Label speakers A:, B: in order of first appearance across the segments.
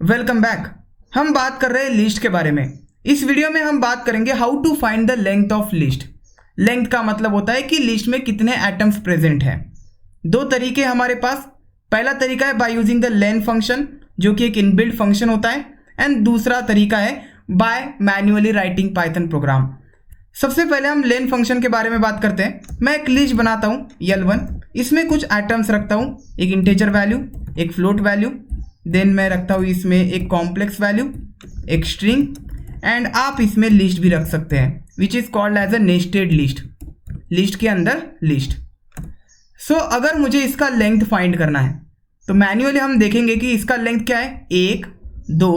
A: Welcome back. हम बात कर रहे हैं लिस्ट के बारे में। इस वीडियो में हम बात करेंगे how to find the length of list. Length का मतलब होता है कि लिस्ट में कितने एटम्स प्रेजेंट हैं। दो तरीके हमारे पास। पहला तरीका है by using the len function, जो कि एक इनबिल्ट फंक्शन होता है, एंड दूसरा तरीका है by manually writing Python program. सबसे पहले हम लेन फंक्शन के बारे में बात करते हैं। मैं एक लिस्ट बनाता हूँ L1, इसमें कुछ एटम्स रखता हूँ, एक इंटीजर वैल्यू, एक फ्लोट वैल्यू, देन मैं रखता हूँ इसमें एक कॉम्प्लेक्स वैल्यू, एक स्ट्रिंग, एंड आप इसमें लिस्ट भी रख सकते हैं, which is called as a nested list. List के अंदर लिस्ट। सो अगर मुझे इसका लेंथ फाइंड करना है तो मैन्युअली हम देखेंगे कि इसका लेंथ क्या है। 1, 2,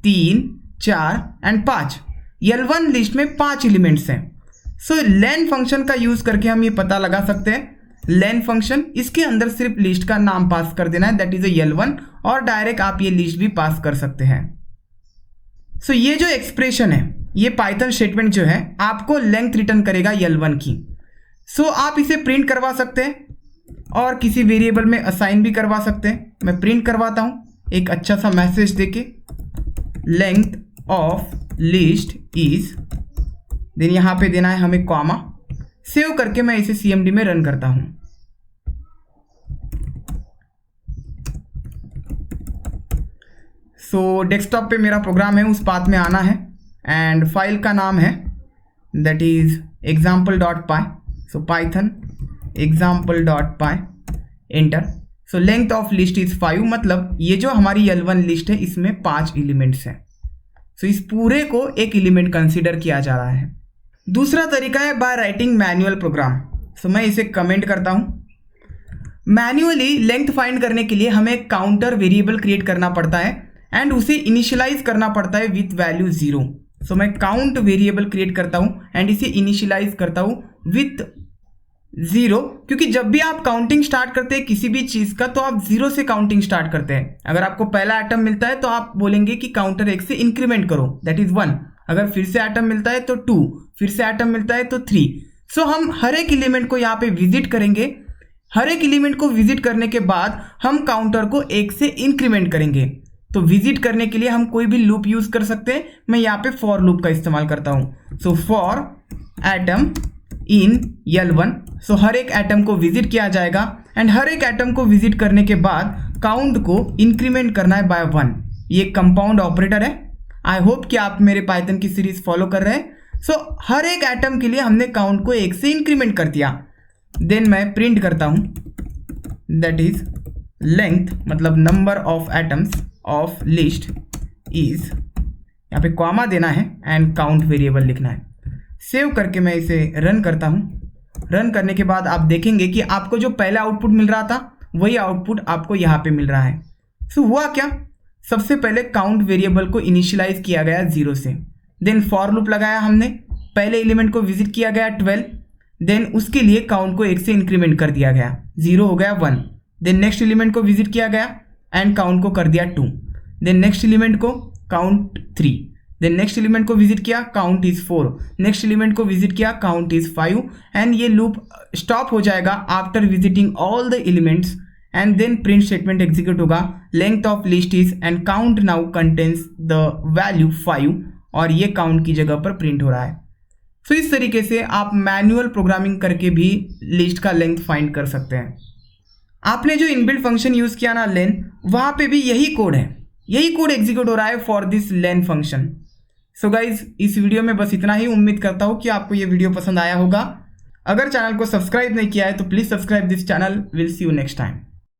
A: 3, 4 एंड 5। L1 लिस्ट में 5 एलिमेंट्स हैं। सो लेन फंक्शन का यूज करके हम ये पता लगा सकते हैं। लेन फंक्शन, इसके अंदर सिर्फ लिस्ट का नाम पास कर देना है, दैट इज L1, और डायरेक्ट आप ये लिस्ट भी पास कर सकते हैं। सो ये जो एक्सप्रेशन है, ये पाइथन स्टेटमेंट जो है आपको लेंथ रिटर्न करेगा L1 की। सो आप इसे प्रिंट करवा सकते हैं और किसी वेरिएबल में असाइन भी करवा सकते हैं। मैं प्रिंट करवाता हूँ एक अच्छा सा मैसेज देके, length of list is, then यहाँ पे देना है हमें कॉमा। सेव करके मैं इसे CMD में रन करता हूँ। सो डेस्कटॉप पे मेरा प्रोग्राम है, उस पाथ में आना है, एंड फाइल का नाम है that is example.py। So Python example.py, enter. So length of list is 5, मतलब ये जो हमारी L1 लिस्ट है इसमें 5 एलिमेंट्स हैं। सो इस पूरे को एक एलिमेंट कंसीडर किया जा रहा है। दूसरा तरीका है बाय राइटिंग मैनुअल प्रोग्राम। सो मैं इसे कमेंट करता हूँ। मैन्युअली लेंथ फाइंड करने के लिए हमें एक काउंटर वेरिएबल क्रिएट करना पड़ता है एंड उसे इनिशियलाइज करना पड़ता है विथ वैल्यू 0। सो मैं काउंट वेरिएबल क्रिएट करता हूँ एंड इसे इनिशियलाइज करता हूँ विथ 0, क्योंकि जब भी आप काउंटिंग स्टार्ट करते हैं किसी भी चीज़ का तो आप 0 से काउंटिंग स्टार्ट करते हैं। अगर आपको पहला आइटम मिलता है तो आप बोलेंगे कि काउंटर 1 से इंक्रीमेंट करो, दैट इज 1। अगर फिर से आइटम मिलता है तो 2, फिर से आइटम मिलता है तो 3। सो हम हर एक एलिमेंट को यहाँ पे विजिट करेंगे। हर एक एलिमेंट को विजिट करने के बाद हम काउंटर को 1 से इंक्रीमेंट करेंगे। तो विजिट करने के लिए हम कोई भी लूप यूज कर सकते हैं। मैं यहाँ पे फॉर लूप का इस्तेमाल करता हूँ। So for atom in L1, सो हर एक एटम को विजिट किया जाएगा एंड हर एक एटम को विजिट करने के बाद काउंट को इंक्रीमेंट करना है बाय 1। ये कंपाउंड ऑपरेटर है। आई होप कि आप मेरे पाइथन की सीरीज फॉलो कर रहे हैं। सो हर एक एटम के लिए हमने काउंट को 1 से इंक्रीमेंट कर दिया। देन मैं प्रिंट करता हूँ दैट इज लेंथ, मतलब number of atoms of list is, यहाँ पे कॉमा देना है एंड काउंट वेरिएबल लिखना है। सेव करके मैं इसे रन करता हूँ। रन करने के बाद आप देखेंगे कि आपको जो पहला आउटपुट मिल रहा था वही आउटपुट आपको यहाँ पे मिल रहा है। सो हुआ क्या, सबसे पहले काउंट वेरिएबल को इनिशियलाइज किया गया 0 से, देन फॉर लूप लगाया हमने, पहले एलिमेंट को विजिट किया गया 12, देन उसके लिए काउंट को 1 से इंक्रीमेंट कर दिया गया, 0 हो गया 1। देन नेक्स्ट एलिमेंट को विजिट किया गया एंड काउंट को कर दिया 2। देन नेक्स्ट एलिमेंट को काउंट 3, देन नेक्स्ट एलिमेंट को विजिट किया, काउंट इज 4, नेक्स्ट एलिमेंट को विजिट किया, काउंट इज 5, एंड ये लूप स्टॉप हो जाएगा after visiting all the elements, and then print statement execute होगा, length of list is and count now contains the value 5, और ये count की जगह पर प्रिंट हो रहा है। सो इस तरीके से आप मैनुअल प्रोग्रामिंग करके भी लिस्ट का लेंथ फाइंड कर सकते हैं। आपने जो इनबिल्ट फंक्शन यूज किया ना लेन, वहां पे भी यही कोड है, यही कोड एग्जीक्यूट हो रहा है for this len function. So guys, इस वीडियो में बस इतना ही। उम्मीद करता हूँ कि आपको ये वीडियो पसंद आया होगा। अगर चैनल को सब्सक्राइब नहीं किया है तो please subscribe this channel. Will see you next time.